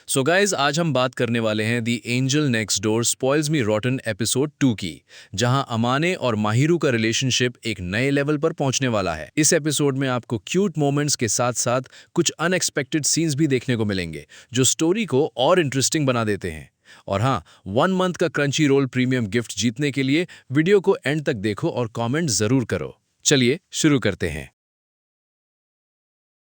So guys आज हम बात करने वाले हैं दी एंजल नेक्स्ट डोर स्पॉइल्स मी रॉटन एपिसोड 2 की, जहां अमाने और माहिरू का रिलेशनशिप एक नए लेवल पर पहुंचने वाला है। इस एपिसोड में आपको क्यूट मोमेंट्स के साथ साथ कुछ अनएक्सपेक्टेड सीन्स भी देखने को मिलेंगे जो स्टोरी को और इंटरेस्टिंग बना देते हैं। और हाँ, 1 मंथ का क्रंची रोल प्रीमियम गिफ्ट जीतने के लिए वीडियो को एंड तक देखो और कॉमेंट जरूर करो। चलिए शुरू करते हैं।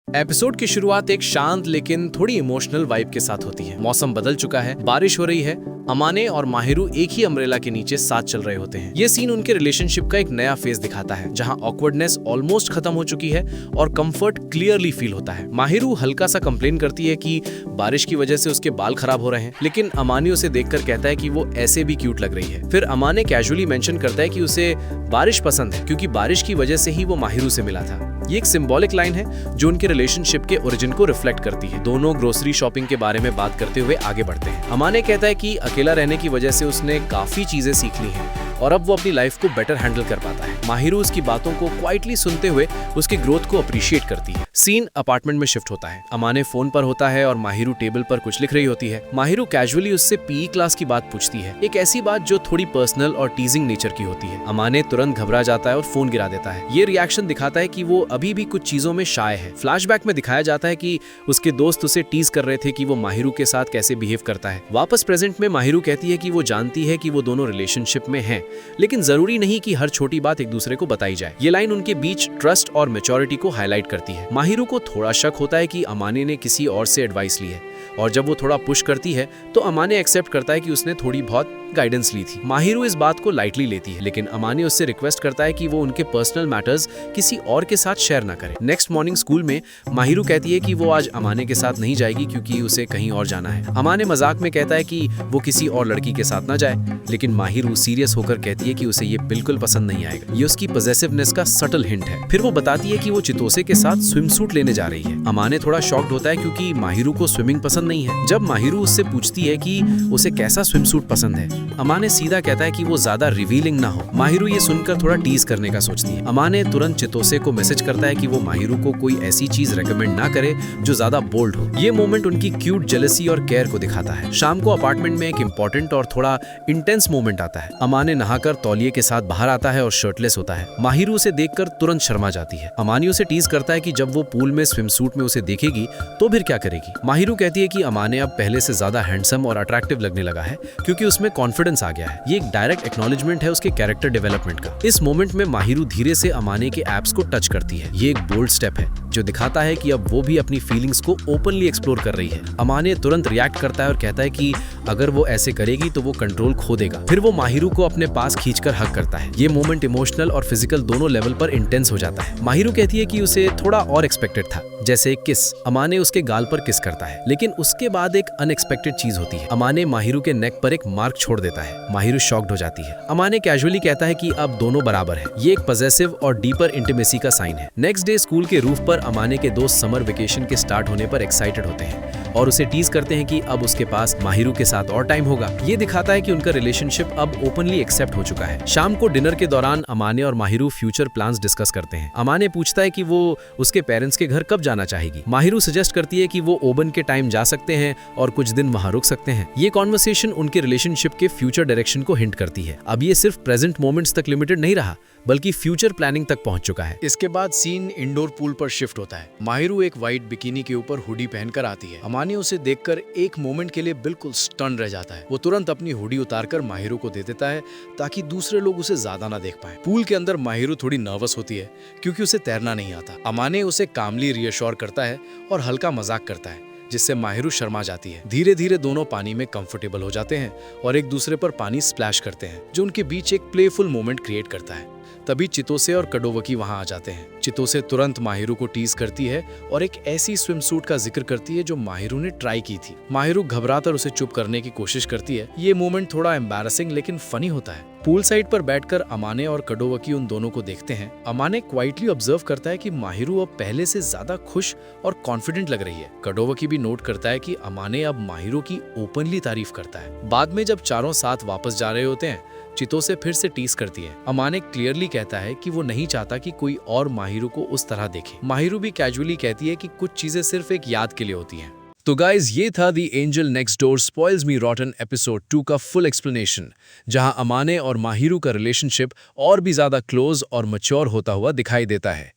एपिसोड की शुरुआत एक शांत लेकिन थोड़ी इमोशनल वाइब के साथ होती है। मौसम बदल चुका है, बारिश हो रही है। अमाने और माहिरू एक ही अम्ब्रेला के नीचे साथ चल रहे होते हैं। ये सीन उनके रिलेशनशिप का एक नया फेज दिखाता है, जहां ऑकवर्डनेस ऑलमोस्ट खत्म हो चुकी है और कंफर्ट क्लियरली फील होता है। माहिरू हल्का सा कंप्लेन करती है कि बारिश की वजह से उसके बाल खराब हो रहे हैं, लेकिन अमाने उसे देखकर कहता है कि वो ऐसे भी क्यूट लग रही है। फिर अमाने कैजुअली मेंशन करता है कि उसे बारिश पसंद है क्योंकि बारिश की वजह से ही वो माहिरू से मिला था। ये एक सिंबॉलिक लाइन है जो उनके रिलेशनशिप के ओरिजिन को रिफ्लेक्ट करती है। दोनों ग्रोसरी शॉपिंग के बारे में बात करते हुए आगे बढ़ते हैं। अमाने कहता है कि अकेला रहने की वजह से उसने काफी चीजें सीख ली हैं और अब वो अपनी लाइफ को बेटर हैंडल कर पाता है। माहिरू उसकी बातों को क्वाइटली सुनते हुए उसकी ग्रोथ को अप्रिशिएट करती है। सीन अपार्टमेंट में शिफ्ट होता है। अमाने फोन पर होता है और माहिरू टेबल पर कुछ लिख रही होती है। माहिरू कैजुअली उससे पीई क्लास की बात पूछती है, एक ऐसी बात जो थोड़ी पर्सनल और टीजिंग नेचर की होती है। अमाने तुरंत घबरा जाता है और फोन गिरा देता है। ये रिएक्शन दिखाता है कि वो अभी भी कुछ चीजों में शाय है। फ्लैशबैक में दिखाया जाता है कि उसके दोस्त उसे टीज कर रहे थे कि वो माहिरू के साथ कैसे बिहेव करता है। वापस प्रेजेंट में माहिरू कहती है कि वो जानती है कि वो दोनों रिलेशनशिप में हैं, लेकिन जरूरी नहीं कि हर छोटी बात एक दूसरे को बताई जाए। ये लाइन उनके बीच ट्रस्ट और मैच्योरिटी को हाईलाइट करती है। माहिरू को थोड़ा शक होता है कि अमाने ने किसी और से एडवाइस ली है, और जब वो थोड़ा पुश करती है तो अमाने एक्सेप्ट करता है कि उसने थोड़ी बहुत गाइडेंस ली थी। माहिरू इस बात को लाइटली लेती है, लेकिन अमाने उससे रिक्वेस्ट करता है कि वो उनके पर्सनल मैटर्स किसी और के साथ शेयर ना करे। नेक्स्ट मॉर्निंग स्कूल में माहिरू कहती है कि वो आज अमाने के साथ नहीं जाएगी क्योंकि उसे कहीं और जाना है। अमाने मजाक में कहता है कि वो किसी और लड़की के साथ ना जाए, लेकिन माहिरू सीरियस होकर कहती है कि उसे ये बिल्कुल पसंद नहीं आएगा। ये उसकी पॉसेसिवनेस का सटल हिंट है। फिर वो बताती है कि वो चितोसे के साथ स्विम सूट लेने जा रही है। अमाने थोड़ा शॉक्ड होता है क्योंकि माहिरू को स्विमिंग पसंद नहीं है। जब माहिरू उससे पूछती है कि उसे कैसा स्विम सूट पसंद है, अमाने सीधा कहता है कि वो ज्यादा रिवीलिंग ना हो। माहिरू ये सुनकर थोड़ा टीज करने का सोचती है। अमाने तुरंत चितोसे को मैसेज करता है कि वो माहिरू को कोई ऐसी चीज रेकमेंड ना करे जो ज्यादा बोल्ड हो। ये मोमेंट उनकी क्यूट जेलसी और केयर को दिखाता है। शाम को अपार्टमेंट में एक इंपॉर्टेंट और थोड़ा इंटेंस मोमेंट आता है। अमाने नहाकर तौलिए के साथ बाहर आता है और शर्टलेस होता है। माहिरू उसे देखकर तुरंत शर्मा जाती है। अमाने उसे टीज करता है कि जब वो पूल में स्विम सूट में उसे देखेगी तो फिर क्या करेगी। माहिरू कहती है कि अमाने अब पहले से ज्यादा हैंडसम और अट्रैक्टिव लगने लगा है क्योंकि उसमें कॉन्फिडेंस आ गया है। ये एक डायरेक्ट एक्नॉलेजमेंट है उसके कैरेक्टर डेवलपमेंट का। इस मोमेंट में माहिरू धीरे से अमाने के एब्स को टच करती है। ये एक बोल्ड स्टेप है जो दिखाता है कि अब वो भी अपनी फीलिंग्स को ओपनली एक्सप्लोर कर रही है। अमाने तुरंत रिएक्ट करता है और कहता है कि अगर वो ऐसे करेगी तो वो कंट्रोल खो देगा। फिर वो माहिरू को अपने पास खींचकर हग करता है। ये मोमेंट इमोशनल और फिजिकल दोनों लेवल पर इंटेंस हो जाता है। माहिरू कहती है कि उसे थोड़ा और एक्सपेक्टेड था, जैसे एक किस। अमाने उसके गाल पर किस करता है, लेकिन उसके बाद एक अनएक्सपेक्टेड चीज होती है। अमाने माहिरू के नेक पर एक मार्क छोड़ देता है। माहिरू शॉक्ड हो जाती है। अमाने कैजुअली कहता है कि अब दोनों बराबर हैं। ये एक पॉसेसिव और डीपर इंटीमेसी का साइन है। नेक्स्ट डे स्कूल के रूफ पर अमाने के दोस्त समर वेकेशन के स्टार्ट होने पर एक्साइटेड होते हैं और उसे टीज करते हैं कि अब उसके पास माहिरू के साथ और टाइम होगा। ये दिखाता है कि उनका रिलेशनशिप अब ओपनली एक्सेप्ट हो चुका है। शाम को डिनर के दौरान अमाने और माहिरू फ्यूचर प्लान्स डिस्कस करते हैं। अमाने पूछता है कि वो उसके पेरेंट्स के घर कब जाना चाहेगी। माहिरू सजेस्ट करती है कि वो ओबन के टाइम जा सकते हैं और कुछ दिन वहां रुक सकते हैं। ये कॉन्वर्सेशन उनके रिलेशनशिप के फ्यूचर डायरेक्शन को हिंट करती है। अब ये सिर्फ प्रेजेंट मोमेंट्स तक लिमिटेड नहीं रहा, बल्कि फ्यूचर प्लानिंग तक पहुंच चुका है। इसके बाद सीन इंडोर पूल पर शिफ्ट होता है। माहिरू एक व्हाइट बिकिनी के ऊपर हुडी पहनकर आती है। अमाने उसे देखकर एक मोमेंट के लिए बिल्कुल स्टन रह जाता है। वो तुरंत अपनी हुडी उतारकर माहिरू को दे देता है ताकि दूसरे लोग उसे ज्यादा ना देख पाए। पूल के अंदर माहिरू थोड़ी नर्वस होती है क्योंकि उसे तैरना नहीं आता। अमाने उसे कामली रियश्योर करता है और हल्का मजाक करता है, जिससे माहिरू शर्मा जाती है। धीरे धीरे दोनों पानी में कंफर्टेबल हो जाते हैं और एक दूसरे पर पानी स्प्लैश करते हैं, जो उनके बीच एक प्लेफुल मोमेंट क्रिएट करता है। तभी चितोसे और कडोवकी वहां आ जाते हैं। चितोसे तुरंत माहिरू को टीज करती है और एक ऐसी स्विम सूट का जिक्र करती है जो माहिरू ने ट्राई की थी। माहिरू घबराकर उसे चुप करने की कोशिश करती है। ये मोमेंट थोड़ा एम्बैरेसिंग लेकिन फनी होता है। पूल साइड पर बैठकर अमाने और कडोवकी उन दोनों को देखते हैं। अमाने क्वाइटली ऑब्जर्व करता है कि माहिरू अब पहले से ज्यादा खुश और कॉन्फिडेंट लग रही है। कडोवकी भी नोट करता है कि अमाने अब माहिरू की ओपनली तारीफ करता है। बाद में जब चारों साथ वापस जा रहे होते हैं, चितोसे फिर से टीज करती है। अमाने क्लियरली कहता है कि वो नहीं चाहता कि कोई और माहिरू को उस तरह देखे। माहिरू भी कैजुअली कहती है कि कुछ चीजें सिर्फ एक याद के लिए होती हैं। तो गाइज ये था the angel next door spoils me रॉटन episode 2 का फुल एक्सप्लेनेशन, जहां अमाने और माहिरू का रिलेशनशिप और भी ज्यादा क्लोज और मैच्योर होता हुआ दिखाई देता है।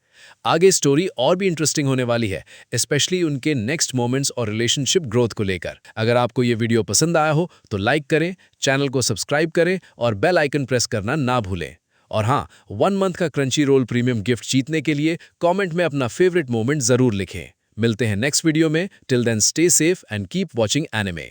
आगे स्टोरी और भी इंटरेस्टिंग होने वाली है, स्पेशली उनके नेक्स्ट मोमेंट्स और रिलेशनशिप ग्रोथ को लेकर। अगर आपको ये वीडियो पसंद आया हो तो लाइक करें, चैनल को सब्सक्राइब करें और बेल आइकन प्रेस करना ना भूलें। और हाँ, 1 मंथ का क्रंची रोल प्रीमियम गिफ्ट जीतने के लिए कमेंट में अपना फेवरेट मोमेंट जरूर लिखें। मिलते हैं नेक्स्ट वीडियो में। Till then stay safe and keep watching anime.